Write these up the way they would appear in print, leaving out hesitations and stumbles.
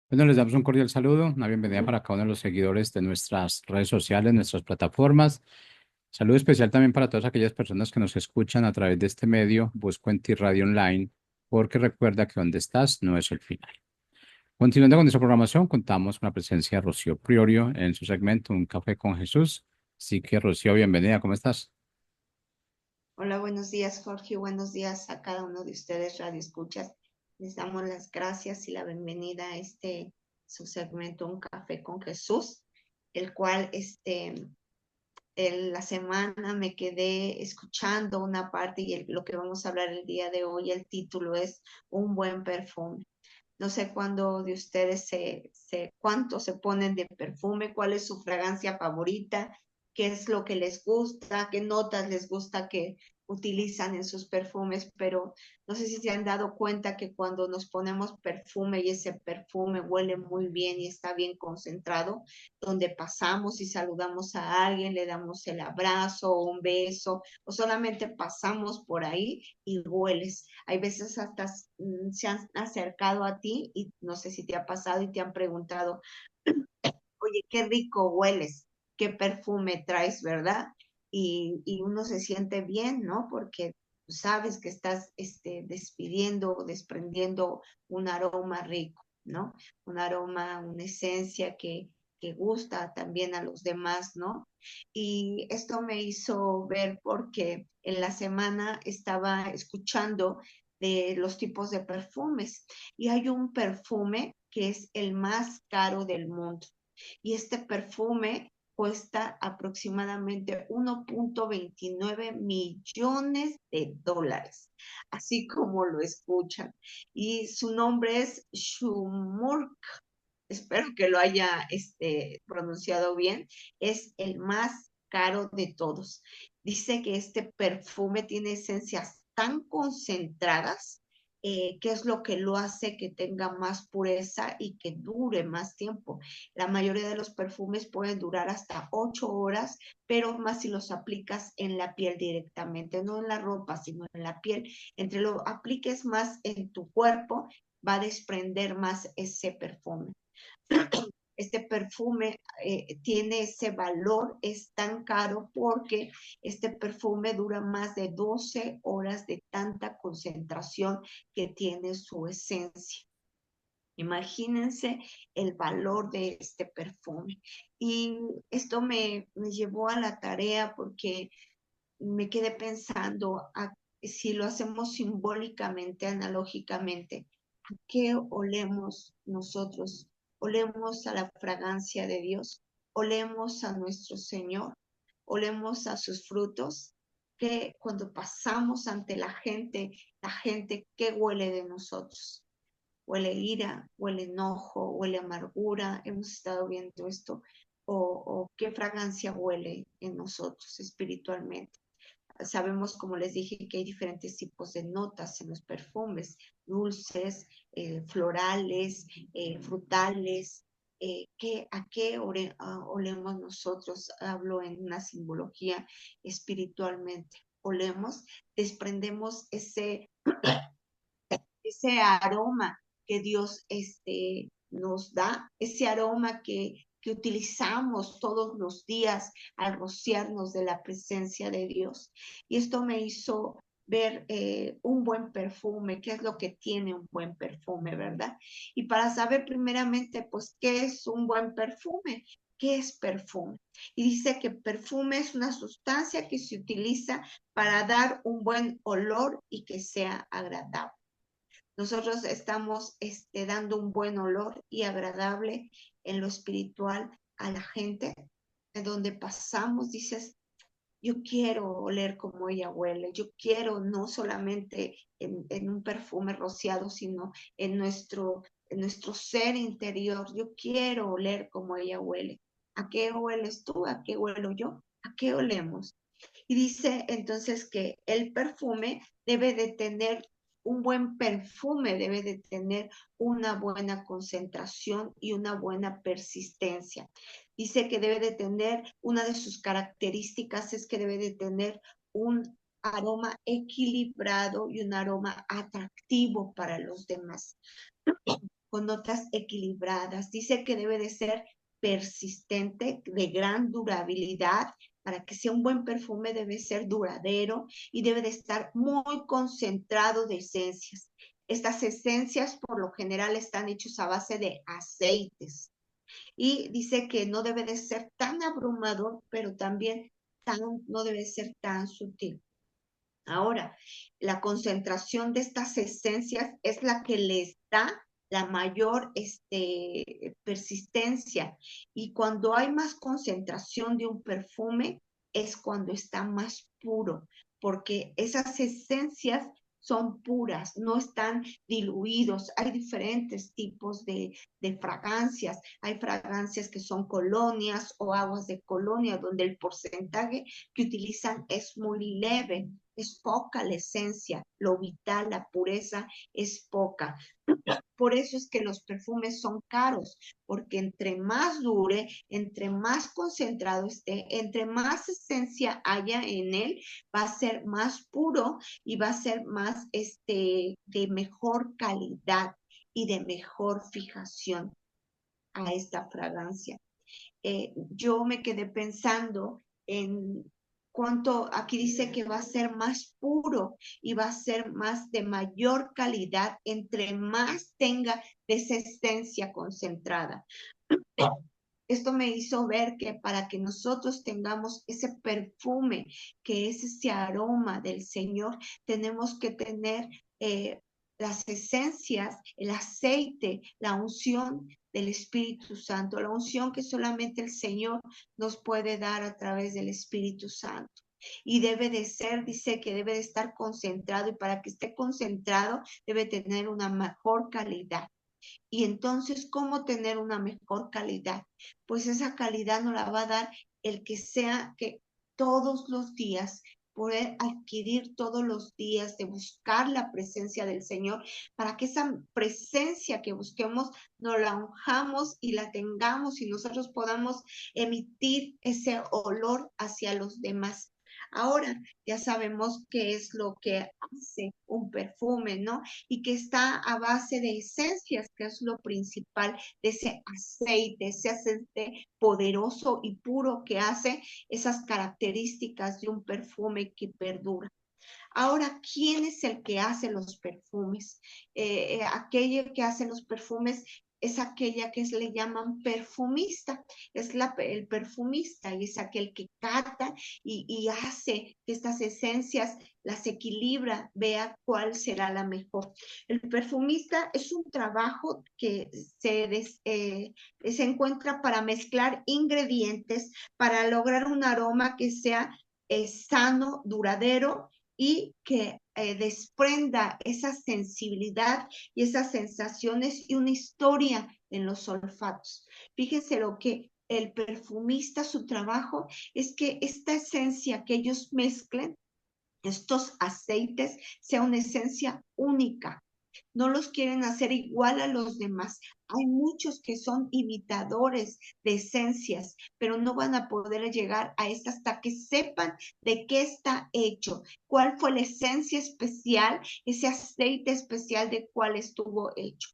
Bueno, les damos un cordial saludo, una bienvenida para cada uno de los seguidores de nuestras redes sociales, nuestras plataformas. Saludo especial también para todas aquellas personas que nos escuchan a través de este medio, Buscuenti Radio Online, porque recuerda que donde estás no es el final. Continuando con nuestra programación, contamos con la presencia de Rocío Priorio en su segmento Un Café con Jesús. Así que, Rocío, bienvenida, ¿cómo estás? Hola, buenos días, Jorge. Buenos días a cada uno de ustedes, Radio Escuchas. Les damos las gracias y la bienvenida a su segmento Un Café con Jesús, el cual la semana me quedé escuchando una parte y lo que vamos a hablar el día de hoy, el título es Un buen perfume. No sé cuándo de ustedes cuánto se ponen de perfume, cuál es su fragancia favorita, qué es lo que les gusta, qué notas les gusta que utilizan en sus perfumes, pero no sé si se han dado cuenta que cuando nos ponemos perfume y ese perfume huele muy bien y está bien concentrado, donde pasamos y saludamos a alguien, le damos el abrazo o un beso, o solamente pasamos por ahí y hueles. Hay veces hasta se han acercado a ti y no sé si te ha pasado y te han preguntado, oye, qué rico hueles, qué perfume traes, ¿verdad? Y uno se siente bien, ¿no? Porque sabes que estás despidiendo, desprendiendo un aroma rico, ¿no? Un aroma, una esencia que gusta también a los demás, ¿no? Y esto me hizo ver porque en la semana estaba escuchando de los tipos de perfumes y hay un perfume que es el más caro del mundo y este perfume cuesta aproximadamente 1.29 millones de dólares, así como lo escuchan. Y su nombre es Shumurk, espero que lo haya pronunciado bien, es el más caro de todos. Dice que este perfume tiene esencias tan concentradas que es lo que lo hace que tenga más pureza y que dure más tiempo. La mayoría de los perfumes pueden durar hasta 8 horas, pero más si los aplicas en la piel directamente, no en la ropa, sino en la piel. Entre lo apliques más en tu cuerpo, va a desprender más ese perfume. Este perfume tiene ese valor, es tan caro porque este perfume dura más de 12 horas de tanta concentración que tiene su esencia. Imagínense el valor de este perfume. Y esto me llevó a la tarea porque me quedé pensando si lo hacemos simbólicamente, analógicamente, ¿a qué olemos nosotros? ¿Olemos a la fragancia de Dios? ¿Olemos a nuestro Señor? ¿Olemos a sus frutos? Que cuando pasamos ante la gente, ¿qué huele de nosotros? Huele ira, huele enojo, huele amargura, hemos estado viendo esto, o qué fragancia huele en nosotros espiritualmente. Sabemos, como les dije, que hay diferentes tipos de notas en los perfumes, dulces, florales, frutales. ¿A qué olemos nosotros? Hablo en una simbología espiritualmente. Olemos, desprendemos ese aroma que Dios nos da, ese aroma que utilizamos todos los días al rociarnos de la presencia de Dios. Y esto me hizo ver un buen perfume, qué es lo que tiene un buen perfume, ¿verdad? Y para saber primeramente, pues, qué es un buen perfume. ¿Qué es perfume? Y dice que perfume es una sustancia que se utiliza para dar un buen olor y que sea agradable. Nosotros estamos dando un buen olor y agradable en lo espiritual a la gente, en donde pasamos, dices, yo quiero oler como ella huele, yo quiero no solamente en un perfume rociado, sino en nuestro ser interior, yo quiero oler como ella huele. ¿A qué hueles tú? ¿A qué huelo yo? ¿A qué olemos? Y dice entonces que el perfume debe de tener un buen perfume, debe de tener una buena concentración y una buena persistencia. Dice que debe de tener, una de sus características es que debe de tener un aroma equilibrado y un aroma atractivo para los demás. con notas equilibradas. Dice que debe de ser persistente, de gran durabilidad. Para que sea un buen perfume debe ser duradero y debe de estar muy concentrado de esencias. Estas esencias por lo general están hechas a base de aceites. Y dice que no debe de ser tan abrumador, pero también no debe ser tan sutil. Ahora, la concentración de estas esencias es la que les da la mayor persistencia. Y cuando hay más concentración de un perfume, es cuando está más puro, porque esas esencias son puras, no están diluidos. Hay diferentes tipos de fragancias. Hay fragancias que son colonias o aguas de colonia, donde el porcentaje que utilizan es muy leve, es poca la esencia, lo vital, la pureza es poca. Por eso es que los perfumes son caros, porque entre más dure, entre más concentrado esté, entre más esencia haya en él, va a ser más puro y va a ser más de mejor calidad y de mejor fijación a esta fragancia. Yo me quedé pensando en cuánto, aquí dice que va a ser más puro y va a ser más de mayor calidad entre más tenga de esa esencia concentrada. Esto me hizo ver que para que nosotros tengamos ese perfume, que es ese aroma del Señor, tenemos que tener las esencias, el aceite, la unción del Espíritu Santo, la unción que solamente el Señor nos puede dar a través del Espíritu Santo. Y debe de ser, dice que debe de estar concentrado, y para que esté concentrado debe tener una mejor calidad. Y entonces, ¿cómo tener una mejor calidad? Pues esa calidad nos la va a dar el que sea que todos los días, poder adquirir todos los días, de buscar la presencia del Señor, para que esa presencia que busquemos nos la unjamos y la tengamos y nosotros podamos emitir ese olor hacia los demás. Ahora ya sabemos qué es lo que hace un perfume, ¿no? Y que está a base de esencias, que es lo principal de ese aceite poderoso y puro que hace esas características de un perfume que perdura. Ahora, ¿quién es el que hace los perfumes? Aquella que hace los perfumes es aquella que le llaman perfumista, es el perfumista y es aquel que cata y hace que estas esencias las equilibra, vea cuál será la mejor. El perfumista es un trabajo que se encuentra para mezclar ingredientes, para lograr un aroma que sea sano, duradero y que desprenda esa sensibilidad y esas sensaciones y una historia en los olfatos. Fíjense lo que el perfumista, su trabajo es que esta esencia que ellos mezclen, estos aceites, sea una esencia única. No los quieren hacer igual a los demás. Hay muchos que son imitadores de esencias, pero no van a poder llegar a esta hasta que sepan de qué está hecho, cuál fue la esencia especial, ese aceite especial de cuál estuvo hecho.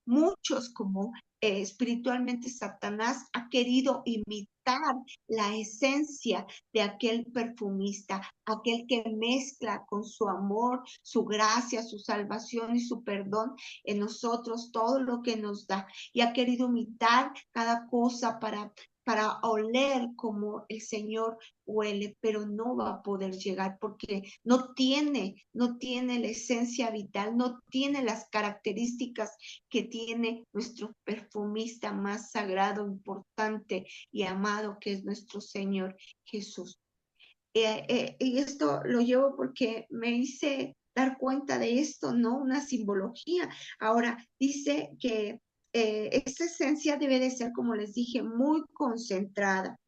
Muchos, como espiritualmente Satanás, ha querido imitar la esencia de aquel perfumista, aquel que mezcla con su amor, su gracia, su salvación y su perdón en nosotros todo lo que nos da, y ha querido imitar cada cosa para oler como el Señor huele, pero no va a poder llegar porque no tiene la esencia vital, no tiene las características que tiene nuestro perfumista más sagrado, importante y amado, que es nuestro Señor Jesús. Y esto lo llevo porque me hice dar cuenta de esto, ¿no? Una simbología. Ahora, dice que esta esencia debe de ser, como les dije, muy concentrada.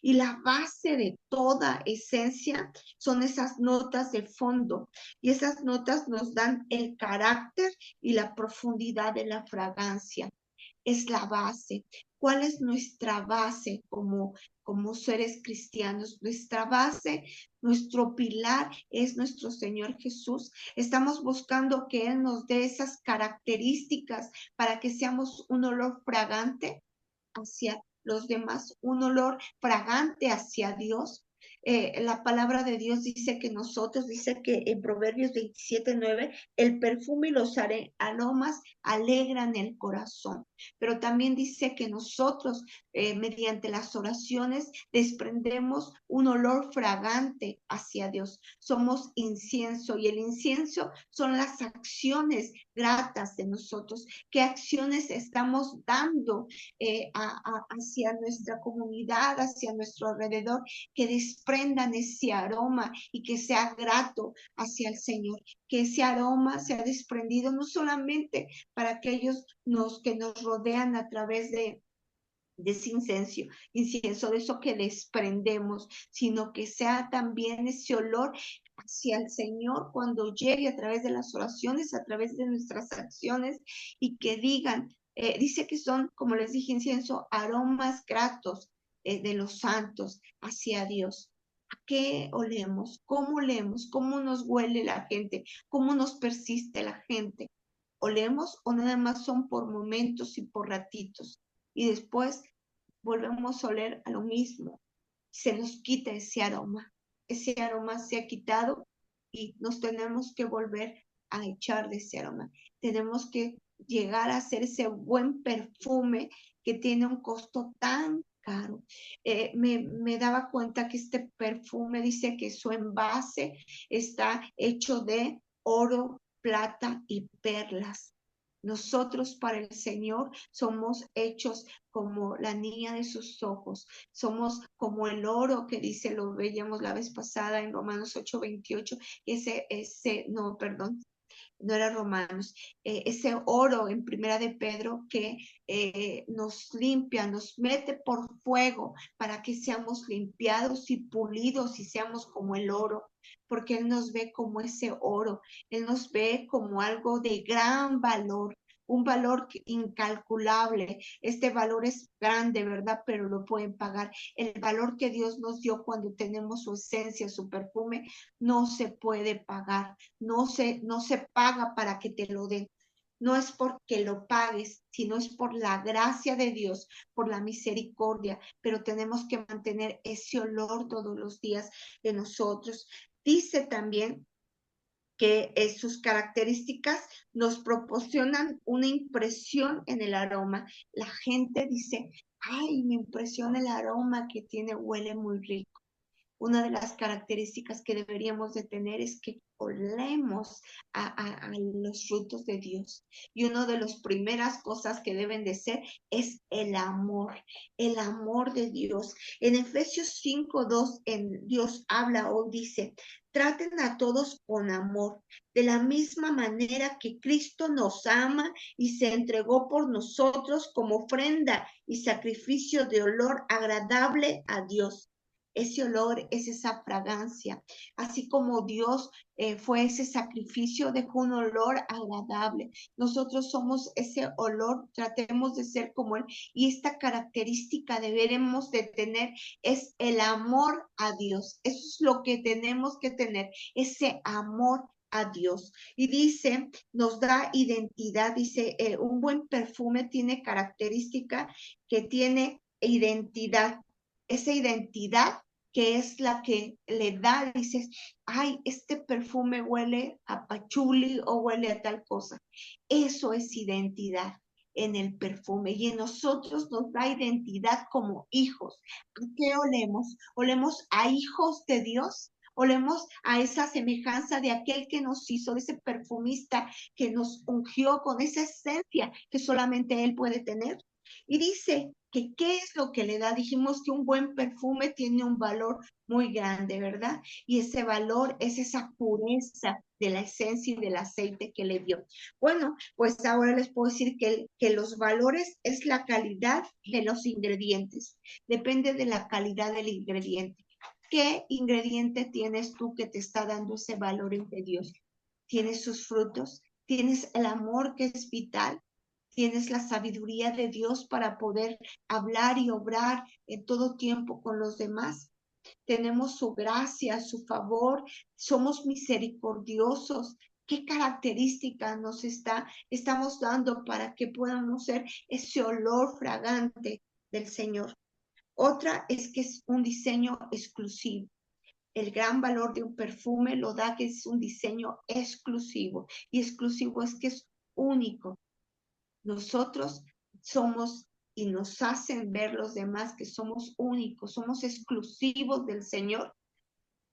Y la base de toda esencia son esas notas de fondo. Y esas notas nos dan el carácter y la profundidad de la fragancia. es la base. ¿Cuál es nuestra base como seres cristianos? Nuestra base, nuestro pilar es nuestro Señor Jesús. Estamos buscando que Él nos dé esas características para que seamos un olor fragante hacia los demás, un olor fragante hacia Dios. La palabra de Dios dice que nosotros, dice que en Proverbios 27:9, el perfume y los aromas alegran el corazón, pero también dice que nosotros, mediante las oraciones, desprendemos un olor fragante hacia Dios. Somos incienso, y el incienso son las acciones gratas de nosotros. ¿Qué acciones estamos dando hacia nuestra comunidad, hacia nuestro alrededor, que desprendan ese aroma y que sea grato hacia el Señor? Que ese aroma sea desprendido no solamente para aquellos que nos rodean a través de ese incienso, de eso que desprendemos, sino que sea también ese olor hacia el Señor cuando llegue a través de las oraciones, a través de nuestras acciones, y que digan, dice que son, como les dije, incienso, aromas gratos de los santos hacia Dios. ¿A qué olemos? ¿Cómo olemos? ¿Cómo nos huele la gente? ¿Cómo nos persiste la gente? ¿Olemos o nada más son por momentos y por ratitos? Y después volvemos a oler a lo mismo. Se nos quita ese aroma se ha quitado y nos tenemos que volver a echar de ese aroma. Tenemos que llegar a hacer ese buen perfume que tiene un costo tan caro. Me daba cuenta que este perfume dice que su envase está hecho de oro, plata y perlas. Nosotros para el Señor somos hechos como la niña de sus ojos, somos como el oro que dice, lo veíamos la vez pasada en Romanos 8:28, no, perdón, no era Romanos, ese oro en Primera de Pedro que nos limpia, nos mete por fuego para que seamos limpiados y pulidos y seamos como el oro, porque Él nos ve como ese oro, Él nos ve como algo de gran valor. Un valor incalculable. Este valor es grande, ¿verdad? Pero lo pueden pagar. El valor que Dios nos dio cuando tenemos su esencia, su perfume, no se puede pagar. No se paga para que te lo den. No es porque lo pagues, sino es por la gracia de Dios, por la misericordia, pero tenemos que mantener ese olor todos los días de nosotros. Dice también que sus características nos proporcionan una impresión en el aroma. La gente dice, ay, me impresiona el aroma que tiene, huele muy rico. Una de las características que deberíamos de tener es que olemos a los frutos de Dios. Y una de las primeras cosas que deben de ser es el amor de Dios. En Efesios 5:2, Dios habla o dice, traten a todos con amor, de la misma manera que Cristo nos ama y se entregó por nosotros como ofrenda y sacrificio de olor agradable a Dios. Ese olor es esa fragancia, así como Dios fue ese sacrificio, dejó un olor agradable. Nosotros somos ese olor, tratemos de ser como Él. Y esta característica deberemos de tener es el amor a Dios. Eso es lo que tenemos que tener, ese amor a Dios. Y dice, nos da identidad, dice, un buen perfume tiene característica que tiene identidad. Esa identidad que es la que le da, dices, ay, este perfume huele a pachuli o huele a tal cosa. Eso es identidad en el perfume, y en nosotros nos da identidad como hijos. ¿A qué olemos? ¿Olemos a hijos de Dios? Olemos a esa semejanza de aquel que nos hizo, de ese perfumista que nos ungió con esa esencia que solamente Él puede tener. Y dice que qué es lo que le da. Dijimos que un buen perfume tiene un valor muy grande, ¿verdad? Y ese valor es esa pureza de la esencia y del aceite que le dio. Bueno, pues ahora les puedo decir que los valores es la calidad de los ingredientes. Depende de la calidad del ingrediente. ¿Qué ingrediente tienes tú que te está dando ese valor entre Dios? ¿Tienes sus frutos? ¿Tienes el amor que es vital? tienes la sabiduría de Dios para poder hablar y obrar en todo tiempo con los demás. Tenemos su gracia, su favor, somos misericordiosos. ¿Qué características estamos dando para que podamos ser ese olor fragante del Señor? Otra es que es un diseño exclusivo. El gran valor de un perfume lo da que es un diseño exclusivo. Y exclusivo es que es único. Nosotros somos y nos hacen ver los demás que somos únicos, somos exclusivos del Señor.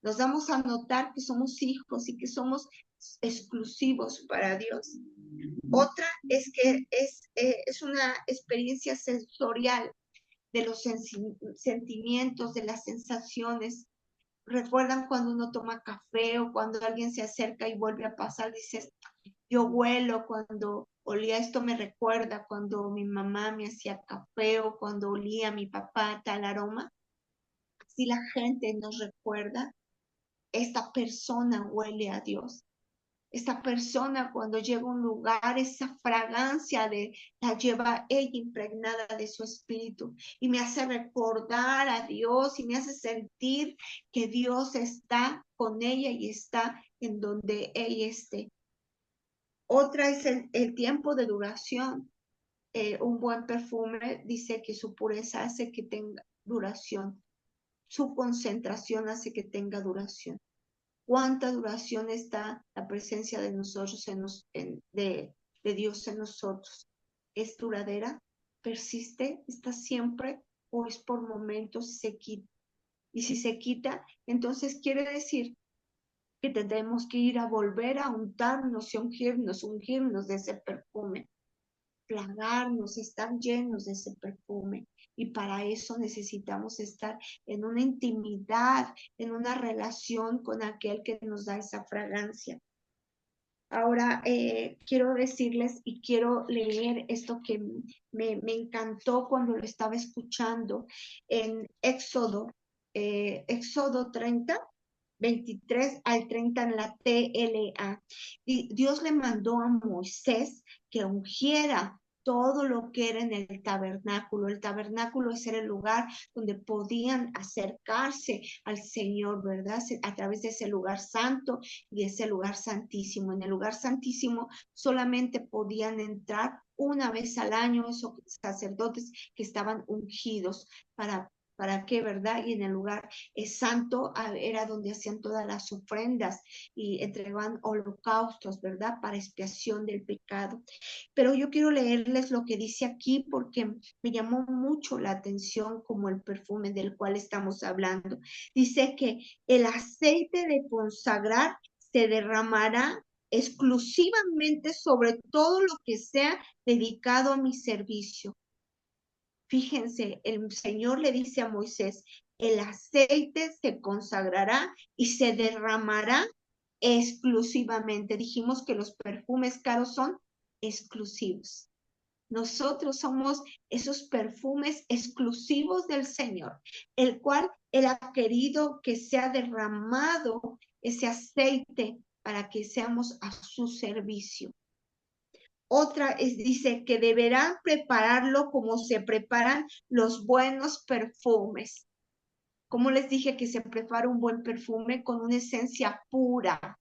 Nos damos a notar que somos hijos y que somos exclusivos para Dios. Otra es que es una experiencia sensorial de los sentimientos, de las sensaciones. ¿Recuerdan cuando uno toma café o cuando alguien se acerca y vuelve a pasar? Dices, yo huelo cuando olía, esto me recuerda cuando mi mamá me hacía café o cuando olía a mi papá tal aroma. Si la gente nos recuerda, esta persona huele a Dios. Esta persona cuando llega a un lugar, esa fragancia la lleva ella impregnada de su espíritu y me hace recordar a Dios y me hace sentir que Dios está con ella y está en donde ella esté. Otra es el tiempo de duración. Un buen perfume dice que su pureza hace que tenga duración. Su concentración hace que tenga duración. ¿Cuánta duración está la presencia de nosotros, de Dios en nosotros? ¿Es duradera? ¿Persiste? ¿Está siempre? ¿O es por momentos y se quita? Y si se quita, entonces quiere decir que tendremos que ir a volver a untarnos y ungirnos de ese perfume, plagarnos, estar llenos de ese perfume. Y para eso necesitamos estar en una intimidad, en una relación con aquel que nos da esa fragancia. Ahora quiero decirles y quiero leer esto que me encantó cuando lo estaba escuchando en Éxodo 30, 23 al 30 en la TLA. Y Dios le mandó a Moisés que ungiera todo lo que era en el tabernáculo. El tabernáculo es el lugar donde podían acercarse al Señor, ¿verdad? A través de ese lugar santo y ese lugar santísimo. En el lugar santísimo solamente podían entrar una vez al año esos sacerdotes que estaban ungidos ¿para qué, verdad? Y en el lugar santo era donde hacían todas las ofrendas y entregaban holocaustos, ¿verdad? Para expiación del pecado. Pero yo quiero leerles lo que dice aquí porque me llamó mucho la atención como el perfume del cual estamos hablando. Dice que el aceite de consagrar se derramará exclusivamente sobre todo lo que sea dedicado a mi servicio. Fíjense, el Señor le dice a Moisés, el aceite se consagrará y se derramará exclusivamente. Dijimos que los perfumes caros son exclusivos. Nosotros somos esos perfumes exclusivos del Señor, el cual Él ha querido que sea derramado ese aceite para que seamos a su servicio. Otra dice que deberán prepararlo como se preparan los buenos perfumes. Como les dije que se prepara un buen perfume con una esencia pura,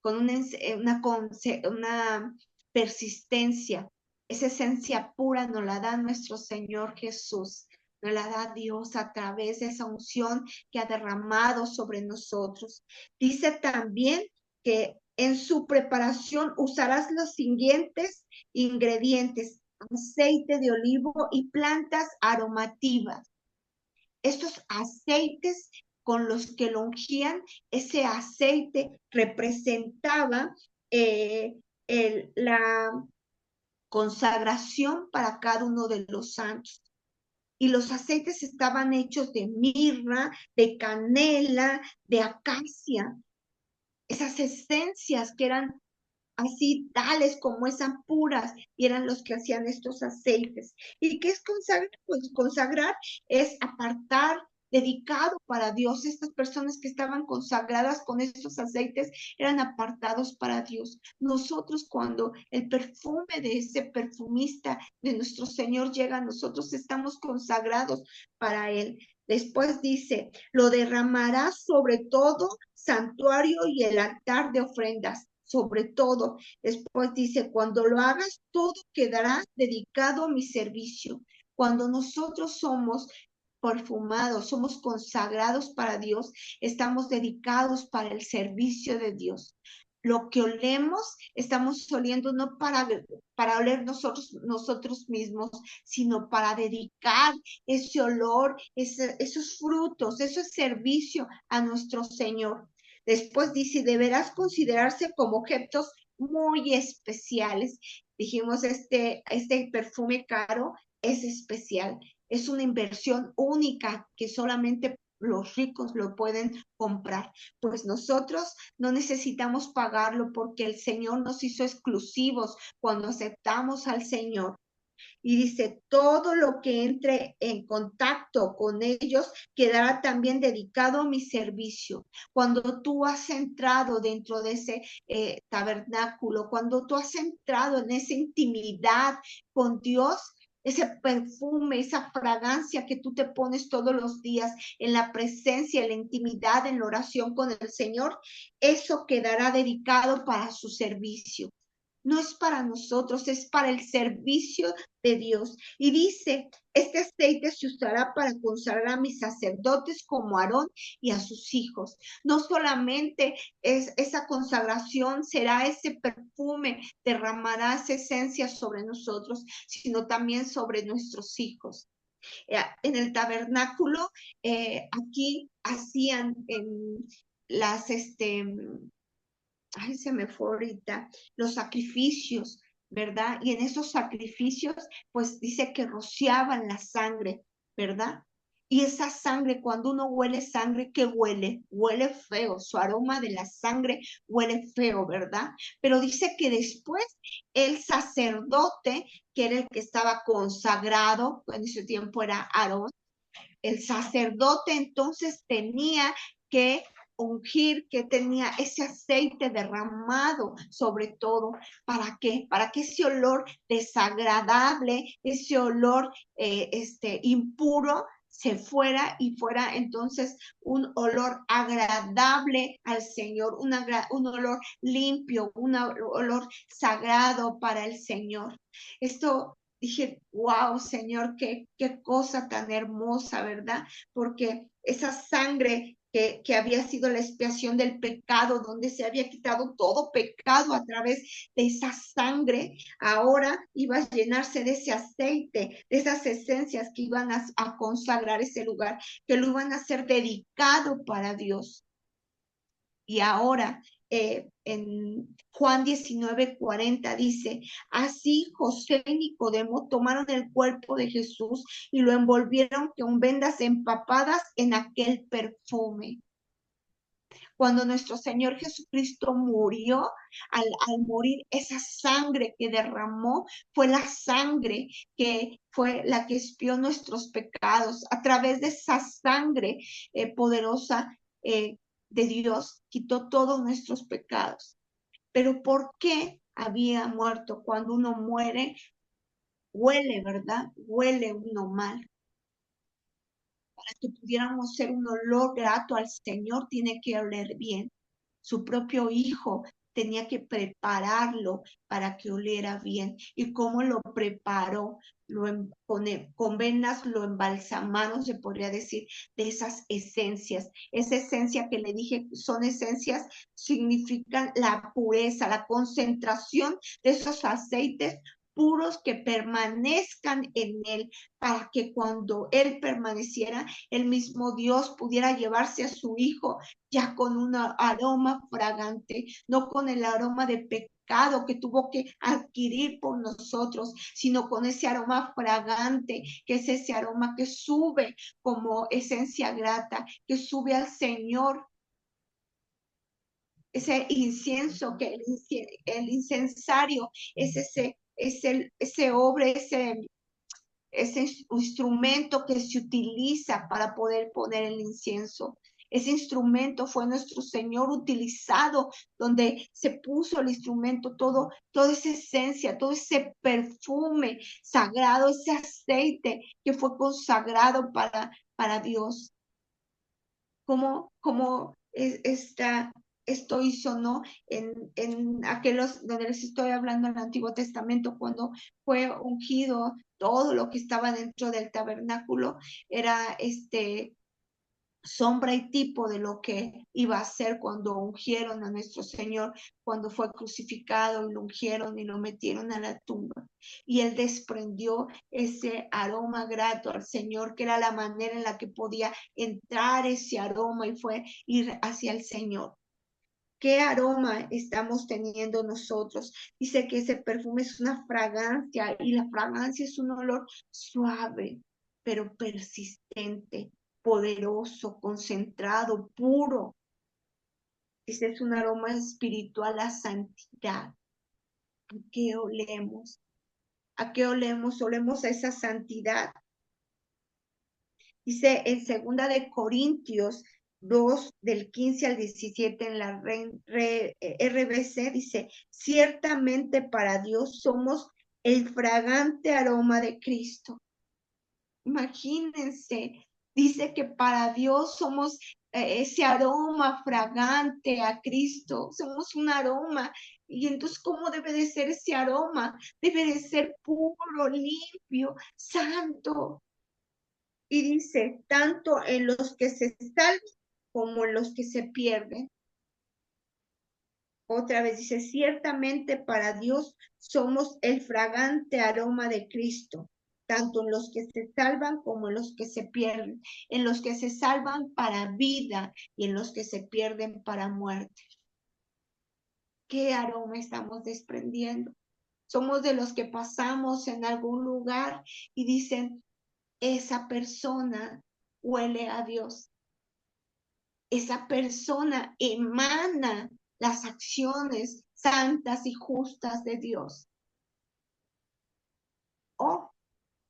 con una persistencia. Esa esencia pura nos la da nuestro Señor Jesús, nos la da Dios a través de esa unción que ha derramado sobre nosotros. Dice también que en su preparación usarás los siguientes ingredientes: aceite de olivo y plantas aromativas. Estos aceites con los que lo ungían, ese aceite representaba la consagración para cada uno de los santos. Y los aceites estaban hechos de mirra, de canela, de acacia. Esas esencias que eran así tales como esas puras, y eran los que hacían estos aceites. ¿Y qué es consagrar? Pues consagrar es apartar dedicado para Dios. Estas personas que estaban consagradas con estos aceites eran apartados para Dios. Nosotros, cuando el perfume de ese perfumista de nuestro Señor llega a nosotros, estamos consagrados para Él. Después dice, lo derramarás sobre todo santuario y el altar de ofrendas, sobre todo. Después dice, cuando lo hagas, todo quedará dedicado a mi servicio. Cuando nosotros somos perfumados, somos consagrados para Dios, estamos dedicados para el servicio de Dios. Lo que olemos, estamos oliendo no para oler nosotros mismos, sino para dedicar ese olor, esos frutos, ese servicio a nuestro Señor. Después dice, deberás considerarse como objetos muy especiales. Dijimos, este perfume caro es especial, es una inversión única que solamente los ricos lo pueden comprar. Pues nosotros no necesitamos pagarlo porque el Señor nos hizo exclusivos cuando aceptamos al Señor. Y dice, todo lo que entre en contacto con ellos quedará también dedicado a mi servicio. Cuando tú has entrado dentro de ese tabernáculo, cuando tú has entrado en esa intimidad con Dios, ese perfume, esa fragancia que tú te pones todos los días en la presencia, en la intimidad, en la oración con el Señor, eso quedará dedicado para su servicio. No es para nosotros, es para el servicio de Dios. Y dice, este aceite se usará para consagrar a mis sacerdotes como Aarón y a sus hijos. No solamente es esa consagración, será ese perfume, derramará esa esencia sobre nosotros, sino también sobre nuestros hijos. En el tabernáculo, aquí hacían las, ay, se me fue ahorita, los sacrificios, ¿verdad? Y en esos sacrificios, pues dice que rociaban la sangre, ¿verdad? Y esa sangre, cuando uno huele sangre, ¿qué huele? Huele feo, su aroma de la sangre huele feo, ¿verdad? Pero dice que después el sacerdote, que era el que estaba consagrado, en ese tiempo era Aarón, el sacerdote entonces tenía que ungir, que tenía ese aceite derramado sobre todo. ¿Para qué? Para que ese olor desagradable, ese olor impuro se fuera y fuera entonces un olor agradable al Señor, un olor limpio, un olor sagrado para el Señor. Esto dije, wow, Señor, qué cosa tan hermosa, ¿verdad? Porque esa sangre que había sido la expiación del pecado, donde se había quitado todo pecado a través de esa sangre, ahora iba a llenarse de ese aceite, de esas esencias que iban a consagrar ese lugar, que lo iban a hacer dedicado para Dios. Y ahora en Juan 19:40 dice, así José y Nicodemo tomaron el cuerpo de Jesús y lo envolvieron con vendas empapadas en aquel perfume. Cuando nuestro Señor Jesucristo murió, al morir, esa sangre que derramó fue la sangre que fue la que expió nuestros pecados. A través de esa sangre poderosa de Dios, quitó todos nuestros pecados. Pero ¿por qué había muerto? Cuando uno muere, huele, ¿verdad? Huele uno mal. Para que pudiéramos ser un olor grato al Señor, tiene que oler bien. Su propio hijo tenía que prepararlo para que oliera bien. ¿Y cómo lo preparó? Con venas lo embalsamaron, se podría decir, de esas esencias. Esa esencia que le dije son esencias, significan la pureza, la concentración de esos aceites puros que permanezcan en él, para que cuando él permaneciera, el mismo Dios pudiera llevarse a su hijo ya con un aroma fragante, no con el aroma de pecado que tuvo que adquirir por nosotros, sino con ese aroma fragante, que es ese aroma que sube como esencia grata, que sube al Señor. Ese incienso, que el incensario es ese obre, ese instrumento que se utiliza para poder poner el incienso. Ese instrumento fue nuestro Señor utilizado, donde se puso el instrumento, toda esa esencia, todo ese perfume sagrado, ese aceite que fue consagrado para Dios. Como esto hizo, ¿no? En aquellos donde les estoy hablando en el Antiguo Testamento, cuando fue ungido, todo lo que estaba dentro del tabernáculo era sombra y tipo de lo que iba a ser cuando ungieron a nuestro Señor, cuando fue crucificado y lo ungieron y lo metieron a la tumba. Y él desprendió ese aroma grato al Señor, que era la manera en la que podía entrar ese aroma y fue ir hacia el Señor. ¿Qué aroma estamos teniendo nosotros? Dice que ese perfume es una fragancia y la fragancia es un olor suave, pero persistente, poderoso, concentrado, puro. Dice, es un aroma espiritual a santidad. ¿A qué olemos? ¿A qué olemos? Olemos a esa santidad. Dice en 2 Corintios 2, del 15 al 17 en la RBC, dice, ciertamente para Dios somos el fragante aroma de Cristo. Imagínense, dice que para Dios somos ese aroma fragante a Cristo, somos un aroma. Y entonces, ¿cómo debe de ser ese aroma? Debe de ser puro, limpio, santo. Y dice, tanto en los que se salvan como en los que se pierden. Otra vez dice, ciertamente para Dios somos el fragante aroma de Cristo, tanto en los que se salvan como en los que se pierden, en los que se salvan para vida y en los que se pierden para muerte. ¿Qué aroma estamos desprendiendo? Somos de los que pasamos en algún lugar y dicen, esa persona huele a Dios. Esa persona emana las acciones santas y justas de Dios. O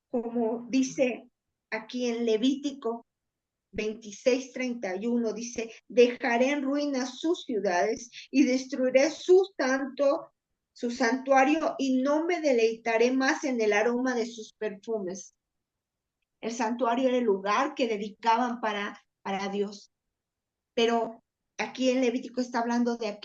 como dice aquí en Levítico 26:31, dice, dejaré en ruinas sus ciudades y destruiré su santuario y no me deleitaré más en el aroma de sus perfumes. El santuario era el lugar que dedicaban para Dios. Pero aquí en Levítico está hablando de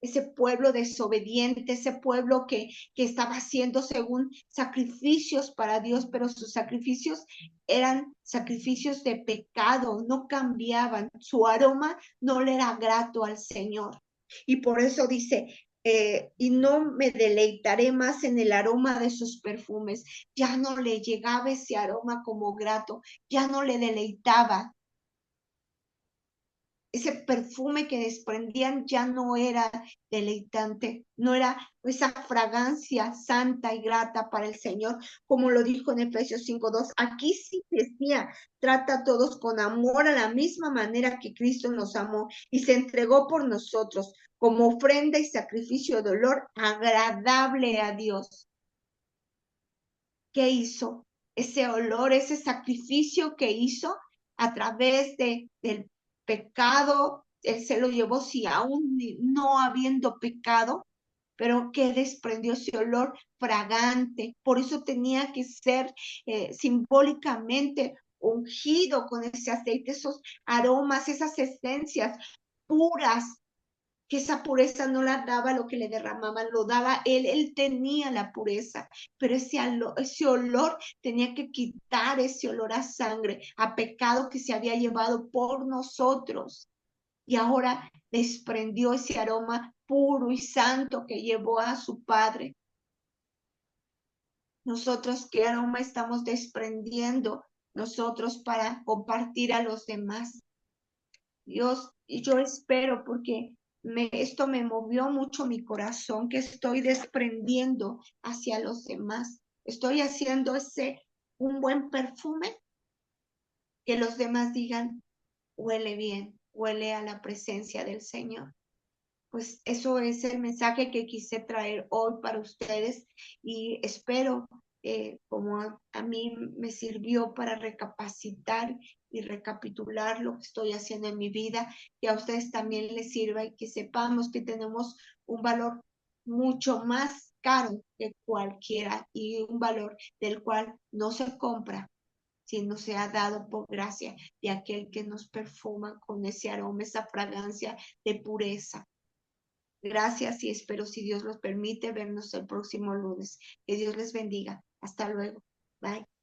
ese pueblo desobediente, ese pueblo que estaba haciendo según sacrificios para Dios, pero sus sacrificios eran sacrificios de pecado, no cambiaban, su aroma no le era grato al Señor. Y por eso dice, y no me deleitaré más en el aroma de sus perfumes. Ya no le llegaba ese aroma como grato, ya no le deleitaba. Ese perfume que desprendían ya no era deleitante, no era esa fragancia santa y grata para el Señor, como lo dijo en Efesios 5:2. Aquí sí decía, trata a todos con amor a la misma manera que Cristo nos amó y se entregó por nosotros como ofrenda y sacrificio de olor agradable a Dios. ¿Qué hizo? Ese olor, ese sacrificio que hizo a través del pecado, él se lo llevó si aún no habiendo pecado, pero que desprendió ese olor fragante. Por eso tenía que ser simbólicamente ungido con ese aceite, esos aromas, esas esencias puras, que esa pureza no la daba lo que le derramaban, lo daba él tenía la pureza, pero ese olor tenía que quitar ese olor a sangre, a pecado que se había llevado por nosotros. Y ahora desprendió ese aroma puro y santo que llevó a su Padre. Nosotros, ¿qué aroma estamos desprendiendo nosotros para compartir a los demás? Dios, y yo espero porque esto me movió mucho mi corazón, que estoy desprendiendo hacia los demás. Estoy haciendo un buen perfume que los demás digan, huele bien, huele a la presencia del Señor. Pues eso es el mensaje que quise traer hoy para ustedes y espero como a mí me sirvió para recapacitar y recapitular lo que estoy haciendo en mi vida, que a ustedes también les sirva y que sepamos que tenemos un valor mucho más caro que cualquiera y un valor del cual no se compra, sino se ha dado por gracia de aquel que nos perfuma con ese aroma, esa fragancia de pureza. Gracias y espero, si Dios los permite, vernos el próximo lunes. Que Dios les bendiga. Hasta luego. Bye.